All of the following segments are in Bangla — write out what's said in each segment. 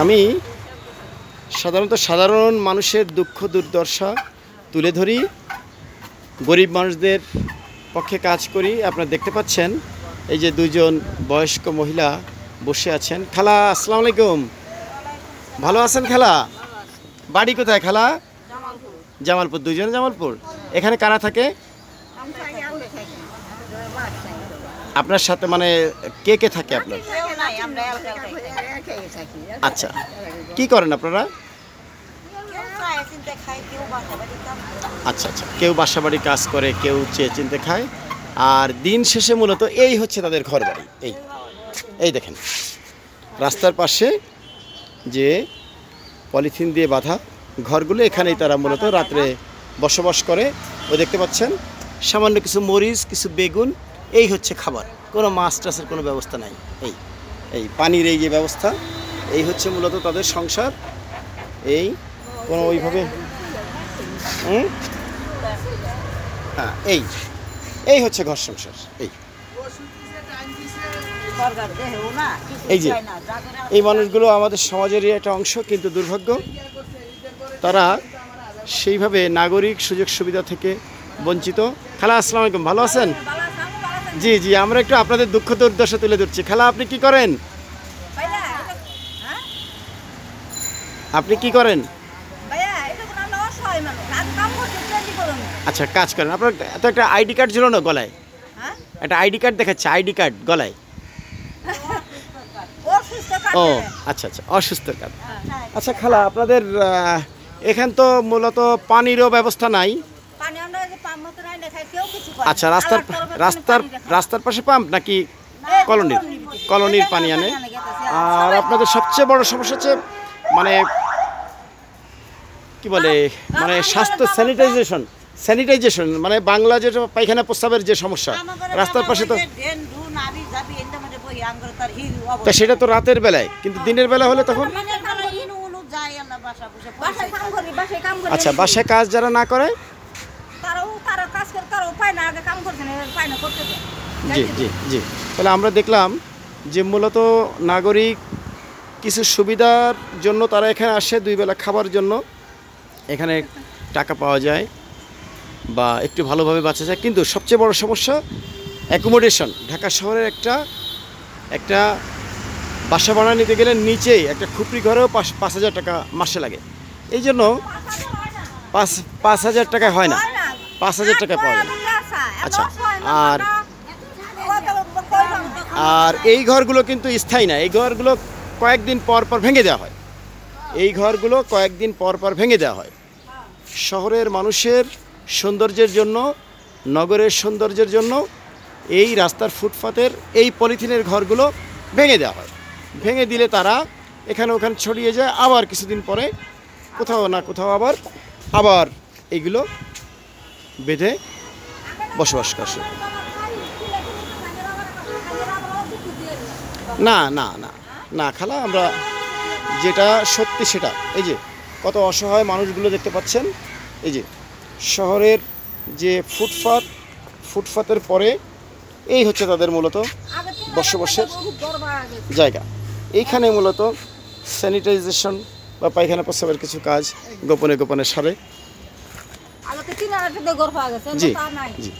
আমি সাধারণত সাধারণ মানুষের দুঃখ দুর্দশা তুলে ধরি, গরিব মানুষদের পক্ষে কাজ করি। আপনারা দেখতে পাচ্ছেন এই যে দুজন বয়স্ক মহিলা বসে আছেন। খালা আসসালামু আলাইকুম, ভালো আছেন খালা? বাড়ি কোথায় খালা? জামালপুর। দুজন জামালপুর। এখানে কারা থাকে আপনার সাথে? মানে কে কে থাকে আপনার? আচ্ছা, কি করেন আপনারা? আচ্ছা আচ্ছা, কেউ বাসা বাড়ি কাজ করে, কেউ চেয়ে চিনতে খায়, আর দিন শেষে মূলত এই হচ্ছে তাদের ঘর বাড়ি। এই দেখেন রাস্তার পাশে যে পলিথিন দিয়ে বাঁধা ঘরগুলো, এখানেই তারা মূলত রাত্রে বসবাস করে। ও দেখতে পাচ্ছেন সামান্য কিছু মরিচ, কিছু বেগুন, এই হচ্ছে খাবার। কোনো মাছ টাছের কোনো ব্যবস্থা নাই। এই পানির এই যে ব্যবস্থা, এই হচ্ছে মূলত তাদের সংসার। এই কোনো ওইভাবে হ্যাঁ, এই হচ্ছে ঘর সংসার। এই যে এই মানুষগুলো আমাদের সমাজেরই একটা অংশ, কিন্তু দুর্ভাগ্য তারা সেইভাবে নাগরিক সুযোগ সুবিধা থেকে বঞ্চিত। খালা আসসালামু আলাইকুম, ভালো আছেন? জি জি, আমরা একটু আপনাদের দুঃখ দুর্দশা তুলে ধরছি। খালা আপনি কি করেন? আপনি কি করেন? আচ্ছা, কাজ করেন। আপনার তো একটা আইডি কার্ড ছিল না গলায়? একটা আইডি কার্ড দেখাচ্ছে, আইডি কার্ড গলায়। ও আচ্ছা আচ্ছা, অসুস্থ কার্ড। আচ্ছা খালা, আপনাদের এখান তো মূলত পানিরও ব্যবস্থা নাই। আচ্ছা, রাস্তার পাশে পাম্প নাকি কলোনির পানি আনে? আর আপনাদের সবচেয়ে বড় সমস্যা হচ্ছে মানে কি বলে, মানে স্বাস্থ্য স্যানিটাইজেশন, মানে বাংলা যেটা পায়খানা প্রস্রাবের যে সমস্যা রাস্তার পাশে, তো সেটা তো রাতের বেলায়, কিন্তু দিনের বেলা হলে তখন আচ্ছা, বাসায় কাজ যারা না করে জি জি জি, তাহলে আমরা দেখলাম যে মূলত নাগরিক কিছু সুবিধার জন্য তারা এখানে আসে, দুই বেলা খাবার জন্য এখানে টাকা পাওয়া যায় বা একটু ভালোভাবে বাঁচা যায়। কিন্তু সবচেয়ে বড় সমস্যা অ্যাকোমোডেশন। ঢাকা শহরের একটা বাসা ভাড়া নিতে গেলে নিচেই একটা খুপড়ি ঘরেও 5,000 টাকা মাসে লাগে। এই জন্য 5,000 টাকায় হয় না, 5,000 টাকায় পাওয়া যায়। আচ্ছা, আর এই ঘরগুলো কিন্তু স্থায়ী না। এই ঘরগুলো কয়েকদিন পর পর ভেঙে দেওয়া হয়। শহরের মানুষের সৌন্দর্যের জন্য, নগরের সৌন্দর্যের জন্য এই রাস্তার ফুটপাতের এই পলিথিনের ঘরগুলো ভেঙে দেওয়া হয়। ভেঙে দিলে তারা এখানে ওখানে ছড়িয়ে যায়, আবার কিছুদিন পরে কোথাও না কোথাও আবার এইগুলো বেঁধে বসবাস করছে। না না না না খালা, আমরা যেটা সত্যি সেটা। এই যে কত অসহায় মানুষগুলো দেখতে পাচ্ছেন। এই যে শহরের যে ফুটপাতের পরে এই হচ্ছে তাদের মূলত বসবাসের জায়গা। এইখানে মূলত স্যানিটাইজেশন বা পায়খানা প্রস্রাবের কিছু কাজ গোপনে গোপনে সারে। জি জি,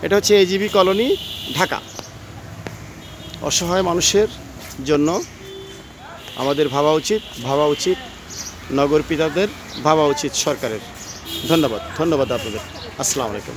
এটা হচ্ছে এজিবি কলোনি, ঢাকা। অসহায় মানুষের জন্য আমাদের ভাবা উচিত নগর পিতাদের, ভাবা উচিত সরকারের। ধন্যবাদ আপনাদের। আসসালামু আলাইকুম।